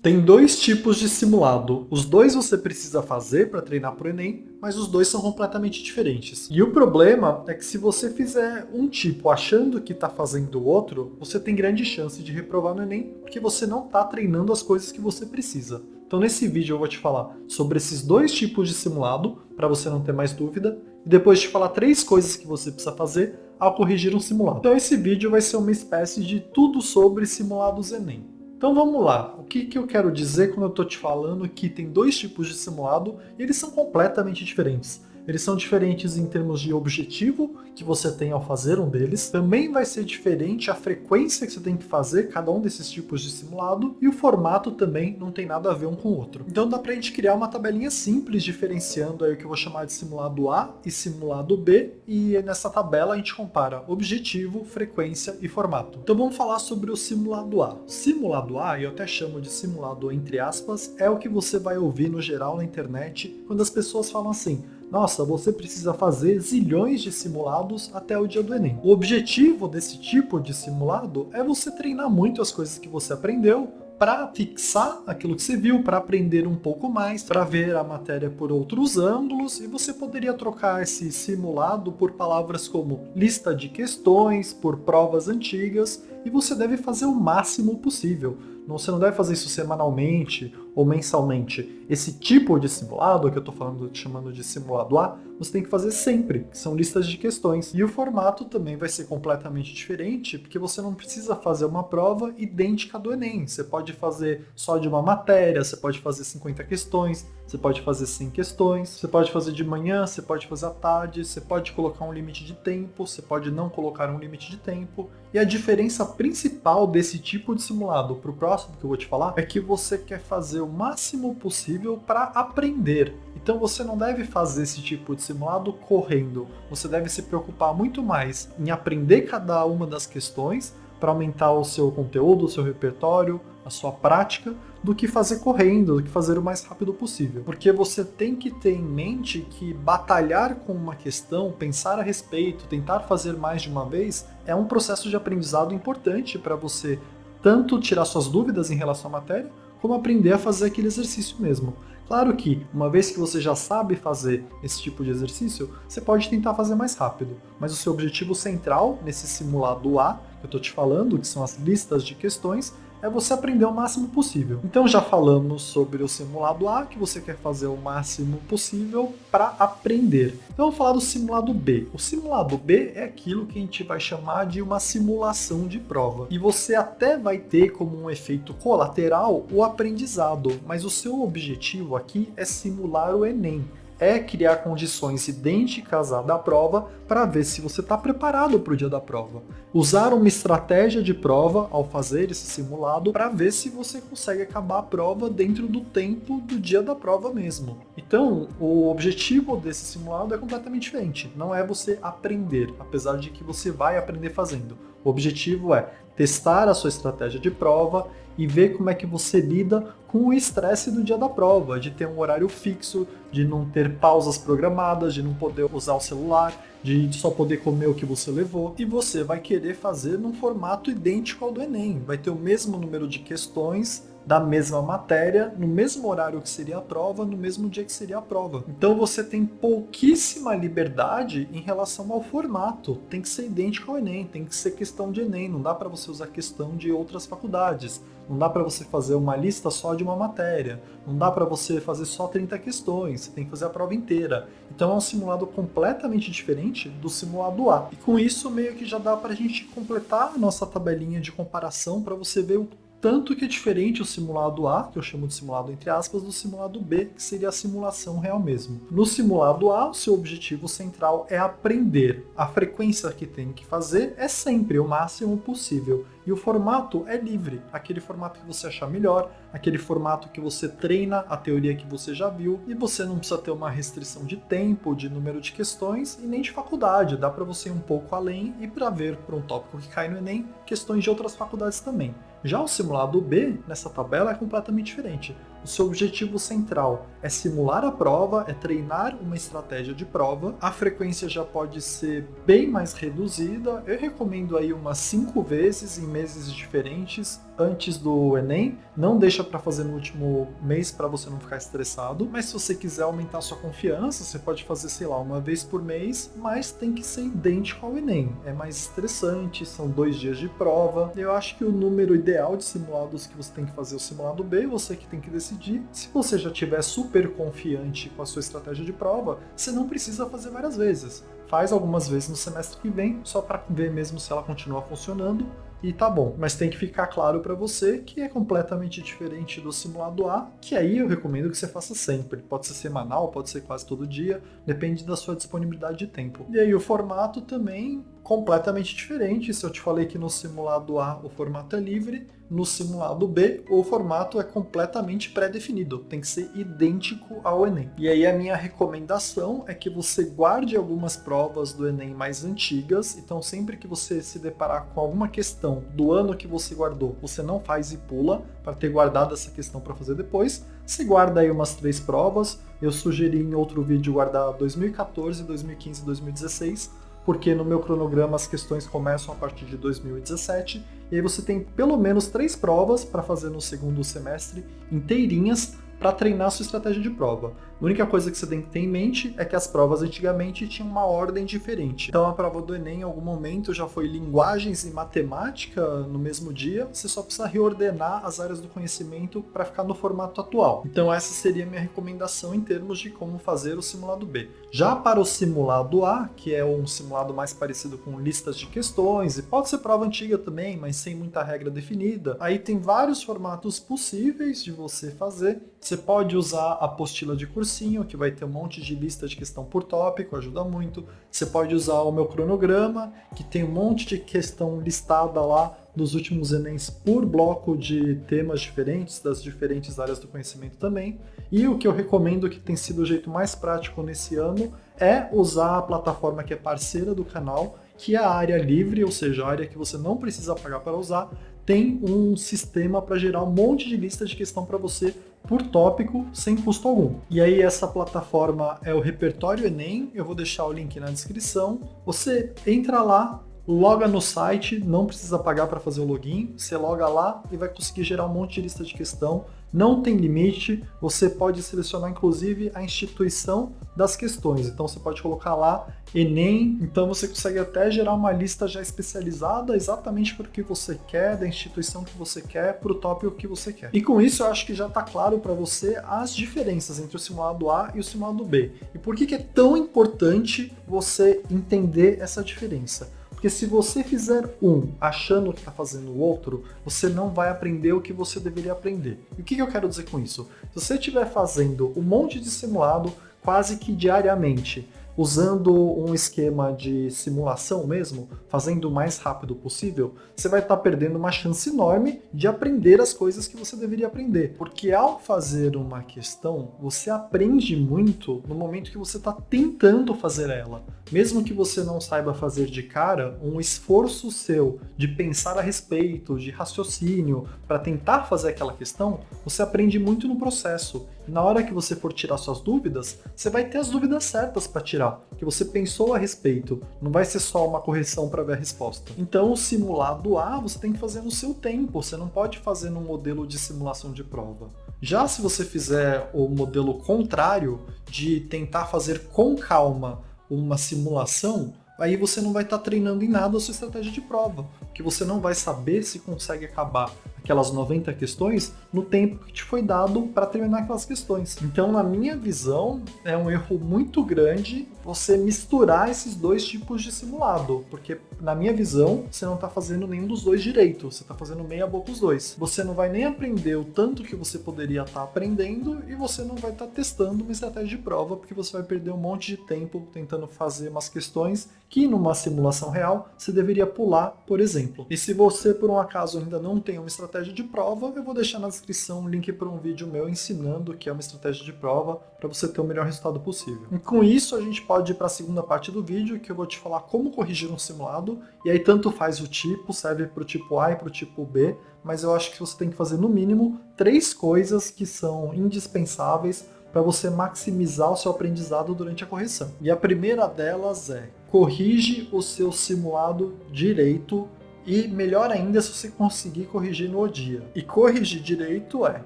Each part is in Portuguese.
Tem dois tipos de simulado. Os dois você precisa fazer para treinar para o Enem, mas os dois são completamente diferentes. E o problema é que se você fizer um tipo achando que está fazendo o outro, você tem grande chance de reprovar no Enem, porque você não está treinando as coisas que você precisa. Então nesse vídeo eu vou te falar sobre esses dois tipos de simulado, para você não ter mais dúvida, e depois te falar 3 coisas que você precisa fazer ao corrigir um simulado. Então esse vídeo vai ser uma espécie de tudo sobre simulados Enem. Então vamos lá, o que eu quero dizer quando eu estou te falando que tem dois tipos de simulado e eles são completamente diferentes. Eles são diferentes em termos de objetivo que você tem ao fazer um deles, também vai ser diferente a frequência que você tem que fazer cada um desses tipos de simulado e o formato também não tem nada a ver um com o outro. Então dá pra gente criar uma tabelinha simples diferenciando aí o que eu vou chamar de simulado A e simulado B, e nessa tabela a gente compara objetivo, frequência e formato. Então vamos falar sobre o simulado A. Simulado A, eu até chamo de simulado entre aspas, é o que você vai ouvir no geral na internet quando as pessoas falam assim: nossa, você precisa fazer zilhões de simulados até o dia do Enem. O objetivo desse tipo de simulado é você treinar muito as coisas que você aprendeu para fixar aquilo que você viu, para aprender um pouco mais, para ver a matéria por outros ângulos, e você poderia trocar esse simulado por palavras como lista de questões, por provas antigas, e você deve fazer o máximo possível. Você não deve fazer isso semanalmente ou mensalmente. Esse tipo de simulado, que eu estou chamando de simulado A, você tem que fazer sempre, que são listas de questões. E o formato também vai ser completamente diferente, porque você não precisa fazer uma prova idêntica do Enem. Você pode fazer só de uma matéria, você pode fazer 50 questões, você pode fazer 100 questões, você pode fazer de manhã, você pode fazer à tarde, você pode colocar um limite de tempo, você pode não colocar um limite de tempo. E a diferença principal desse tipo de simulado para o próximo que eu vou te falar é que você quer fazer o máximo possível para aprender. Então você não deve fazer esse tipo de simulado correndo. Você deve se preocupar muito mais em aprender cada uma das questões para aumentar o seu conteúdo, o seu repertório, a sua prática, do que fazer correndo, do que fazer o mais rápido possível. Porque você tem que ter em mente que batalhar com uma questão, pensar a respeito, tentar fazer mais de uma vez, é um processo de aprendizado importante para você tanto tirar suas dúvidas em relação à matéria, como aprender a fazer aquele exercício mesmo. Claro que, uma vez que você já sabe fazer esse tipo de exercício, você pode tentar fazer mais rápido, mas o seu objetivo central nesse simulado A, que eu estou te falando, que são as listas de questões, é você aprender o máximo possível. Então já falamos sobre o simulado A, que você quer fazer o máximo possível para aprender. Então vamos falar do simulado B. O simulado B é aquilo que a gente vai chamar de uma simulação de prova. E você até vai ter como um efeito colateral o aprendizado, mas o seu objetivo aqui é simular o Enem. É criar condições idênticas à da prova para ver se você está preparado para o dia da prova. Usar uma estratégia de prova ao fazer esse simulado para ver se você consegue acabar a prova dentro do tempo do dia da prova mesmo. Então, o objetivo desse simulado é completamente diferente. Não é você aprender, apesar de que você vai aprender fazendo. O objetivo é testar a sua estratégia de prova e ver como é que você lida com o estresse do dia da prova, de ter um horário fixo, de não ter pausas programadas, de não poder usar o celular, de só poder comer o que você levou. E você vai querer fazer num formato idêntico ao do Enem. Vai ter o mesmo número de questões da mesma matéria, no mesmo horário que seria a prova, no mesmo dia que seria a prova. Então você tem pouquíssima liberdade em relação ao formato. Tem que ser idêntico ao Enem, tem que ser questão de Enem, não dá para você usar questão de outras faculdades. Não dá para você fazer uma lista só de uma matéria. Não dá para você fazer só 30 questões. Você tem que fazer a prova inteira. Então é um simulado completamente diferente do simulado A. E com isso meio que já dá para a gente completar a nossa tabelinha de comparação para você ver o tanto que é diferente o simulado A, que eu chamo de simulado entre aspas, do simulado B, que seria a simulação real mesmo. No simulado A, o seu objetivo central é aprender. A frequência que tem que fazer é sempre o máximo possível. E o formato é livre, aquele formato que você achar melhor, aquele formato que você treina a teoria que você já viu, e você não precisa ter uma restrição de tempo, de número de questões e nem de faculdade. Dá para você ir um pouco além e para ver para um tópico que cai no Enem, questões de outras faculdades também. Já o simulado B, nessa tabela, é completamente diferente. O seu objetivo central é simular a prova, é treinar uma estratégia de prova. A frequência já pode ser bem mais reduzida. Eu recomendo aí umas 5 vezes em meses diferentes. antes do Enem, não deixa para fazer no último mês para você não ficar estressado, mas se você quiser aumentar sua confiança, você pode fazer, sei lá, uma vez por mês, mas tem que ser idêntico ao Enem. É mais estressante, são 2 dias de prova. Eu acho que o número ideal de simulados que você tem que fazer é o simulado B, você que tem que decidir. Se você já estiver super confiante com a sua estratégia de prova, você não precisa fazer várias vezes. Faz algumas vezes no semestre que vem, só para ver mesmo se ela continua funcionando, e tá bom. Mas tem que ficar claro para você que é completamente diferente do simulado A, que aí eu recomendo que você faça sempre. Pode ser semanal, pode ser quase todo dia, depende da sua disponibilidade de tempo. E aí o formato também completamente diferente. Se eu te falei que no simulado A o formato é livre, no simulado B o formato é completamente pré-definido, tem que ser idêntico ao Enem. E aí a minha recomendação é que você guarde algumas provas do Enem mais antigas, então sempre que você se deparar com alguma questão do ano que você guardou, você não faz e pula para ter guardado essa questão para fazer depois. Você guarda aí umas 3 provas, eu sugeri em outro vídeo guardar 2014, 2015 e 2016, porque no meu cronograma as questões começam a partir de 2017, e aí você tem pelo menos 3 provas para fazer no segundo semestre, inteirinhas, para treinar sua estratégia de prova. A única coisa que você tem que ter em mente é que as provas antigamente tinham uma ordem diferente. Então a prova do Enem em algum momento já foi linguagens e matemática no mesmo dia, você só precisa reordenar as áreas do conhecimento para ficar no formato atual. Então essa seria a minha recomendação em termos de como fazer o simulado B. Já para o simulado A, que é um simulado mais parecido com listas de questões, e pode ser prova antiga também, mas sem muita regra definida, aí tem vários formatos possíveis de você fazer. Você pode usar a apostila de cursinho, que vai ter um monte de lista de questão por tópico, ajuda muito. Você pode usar o meu cronograma, que tem um monte de questão listada lá dos últimos Enems por bloco de temas diferentes, das diferentes áreas do conhecimento também. E o que eu recomendo, que tem sido o jeito mais prático nesse ano, é usar a plataforma que é parceira do canal, que é a área livre, ou seja, a área que você não precisa pagar para usar, tem um sistema para gerar um monte de lista de questão para você por tópico, sem custo algum. E aí essa plataforma é o Repertório Enem, eu vou deixar o link na descrição. Você entra lá, loga no site, não precisa pagar para fazer o login, você loga lá e vai conseguir gerar um monte de lista de questão. Não tem limite, você pode selecionar inclusive a instituição das questões. Então você pode colocar lá Enem, então você consegue até gerar uma lista já especializada exatamente para o que você quer, da instituição que você quer, para o tópico que você quer. E com isso eu acho que já está claro para você as diferenças entre o simulado A e o simulado B. E por que é tão importante você entender essa diferença? Porque se você fizer um achando que está fazendo o outro, você não vai aprender o que você deveria aprender. E o que eu quero dizer com isso? Se você estiver fazendo um monte de simulado quase que diariamente, usando um esquema de simulação mesmo, fazendo o mais rápido possível, você vai estar perdendo uma chance enorme de aprender as coisas que você deveria aprender. Porque ao fazer uma questão, você aprende muito no momento que você está tentando fazer ela. Mesmo que você não saiba fazer de cara, um esforço seu de pensar a respeito, de raciocínio, para tentar fazer aquela questão, você aprende muito no processo. E na hora que você for tirar suas dúvidas, você vai ter as dúvidas certas para tirar, que você pensou a respeito. Não vai ser só uma correção para ver a resposta. Então, o simulado A você tem que fazer no seu tempo, você não pode fazer num modelo de simulação de prova. Já se você fizer o modelo contrário, de tentar fazer com calma uma simulação, aí você não vai estar treinando em nada a sua estratégia de prova, porque você não vai saber se consegue acabar aquelas 90 questões no tempo que te foi dado para terminar aquelas questões. Então, na minha visão, é um erro muito grande você misturar esses dois tipos de simulado, porque na minha visão, você não está fazendo nenhum dos dois direito, você está fazendo meia boca os dois. Você não vai nem aprender o tanto que você poderia estar aprendendo e você não vai estar testando uma estratégia de prova, porque você vai perder um monte de tempo tentando fazer umas questões que numa simulação real você deveria pular, por exemplo. E se você por um acaso ainda não tem uma estratégia de prova, eu vou deixar na descrição um link para um vídeo meu ensinando o que é uma estratégia de prova para você ter o melhor resultado possível. E com isso a gente pode ir para a segunda parte do vídeo, que eu vou te falar como corrigir um simulado, e aí tanto faz o tipo, serve para o tipo A e para o tipo B, mas eu acho que você tem que fazer no mínimo 3 coisas que são indispensáveis para você maximizar o seu aprendizado durante a correção. E a primeira delas é: corrige o seu simulado direito E melhor ainda se você conseguir corrigir no dia. E corrigir direito é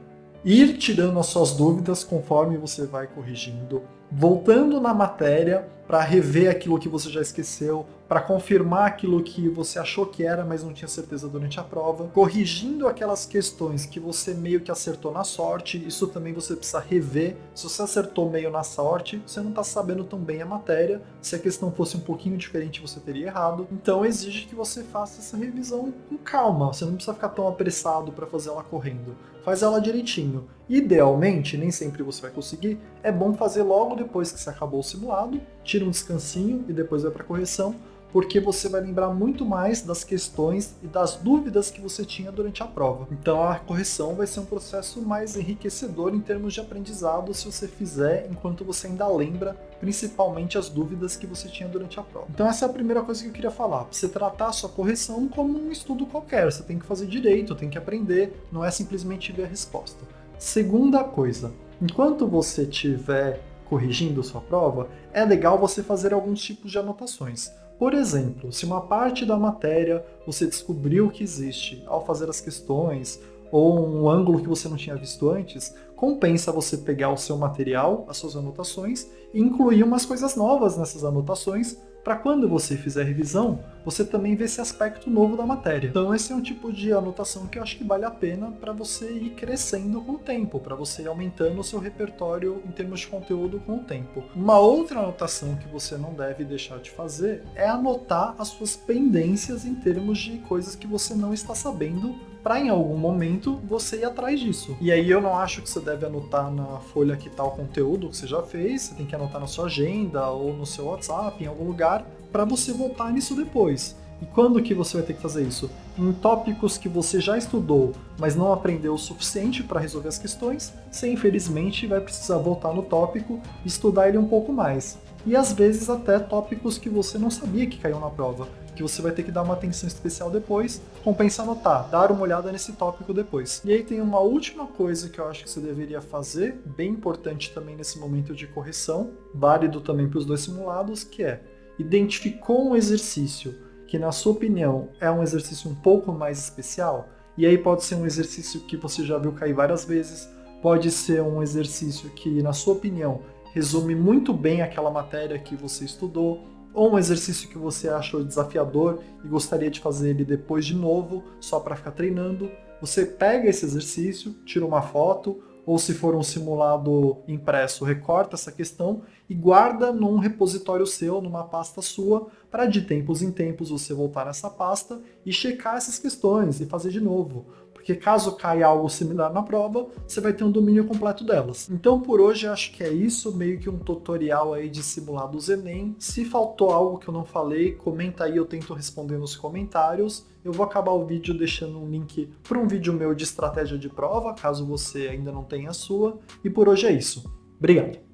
ir tirando as suas dúvidas conforme você vai corrigindo, voltando na matéria para rever aquilo que você já esqueceu, para confirmar aquilo que você achou que era, mas não tinha certeza durante a prova, corrigindo aquelas questões que você meio que acertou na sorte, isso também você precisa rever. Se você acertou meio na sorte, você não está sabendo tão bem a matéria, se a questão fosse um pouquinho diferente você teria errado, então exige que você faça essa revisão com calma, você não precisa ficar tão apressado para fazer ela correndo, faz ela direitinho. Idealmente, nem sempre você vai conseguir, é bom fazer logo depois que você acabou o simulado, tira um descansinho e depois vai para a correção, porque você vai lembrar muito mais das questões e das dúvidas que você tinha durante a prova. Então a correção vai ser um processo mais enriquecedor em termos de aprendizado se você fizer enquanto você ainda lembra, principalmente as dúvidas que você tinha durante a prova. Então essa é a primeira coisa que eu queria falar. Você tratar a sua correção como um estudo qualquer, você tem que fazer direito, tem que aprender, não é simplesmente ver a resposta. Segunda coisa, enquanto você estiver corrigindo sua prova, é legal você fazer alguns tipos de anotações. Por exemplo, se uma parte da matéria você descobriu que existe ao fazer as questões, ou um ângulo que você não tinha visto antes, compensa você pegar o seu material, as suas anotações, e incluir umas coisas novas nessas anotações, para quando você fizer a revisão, você também ver esse aspecto novo da matéria. Então esse é um tipo de anotação que eu acho que vale a pena para você ir crescendo com o tempo, para você ir aumentando o seu repertório em termos de conteúdo com o tempo. Uma outra anotação que você não deve deixar de fazer é anotar as suas pendências em termos de coisas que você não está sabendo, para em algum momento você ir atrás disso. E aí eu não acho que você deve anotar na folha que está o conteúdo que você já fez, você tem que anotar na sua agenda ou no seu WhatsApp, em algum lugar, para você voltar nisso depois. E quando que você vai ter que fazer isso? Em tópicos que você já estudou, mas não aprendeu o suficiente para resolver as questões, você infelizmente vai precisar voltar no tópico e estudar ele um pouco mais. E às vezes até tópicos que você não sabia que caíam na prova, que você vai ter que dar uma atenção especial depois, compensa anotar, dar uma olhada nesse tópico depois. E aí tem uma última coisa que eu acho que você deveria fazer, bem importante também nesse momento de correção, válido também para os dois simulados, que é identificou um exercício que na sua opinião é um exercício um pouco mais especial, e aí pode ser um exercício que você já viu cair várias vezes, pode ser um exercício que na sua opinião resume muito bem aquela matéria que você estudou, ou um exercício que você achou desafiador e gostaria de fazer ele depois de novo, só para ficar treinando. Você pega esse exercício, tira uma foto, ou se for um simulado impresso, recorta essa questão e guarda num repositório seu, numa pasta sua, para de tempos em tempos você voltar nessa pasta e checar essas questões e fazer de novo. Porque caso caia algo similar na prova, você vai ter um domínio completo delas. Então por hoje acho que é isso, meio que um tutorial aí de simulados Enem. Se faltou algo que eu não falei, comenta aí, eu tento responder nos comentários. Eu vou acabar o vídeo deixando um link para um vídeo meu de estratégia de prova, caso você ainda não tenha a sua. E por hoje é isso. Obrigado!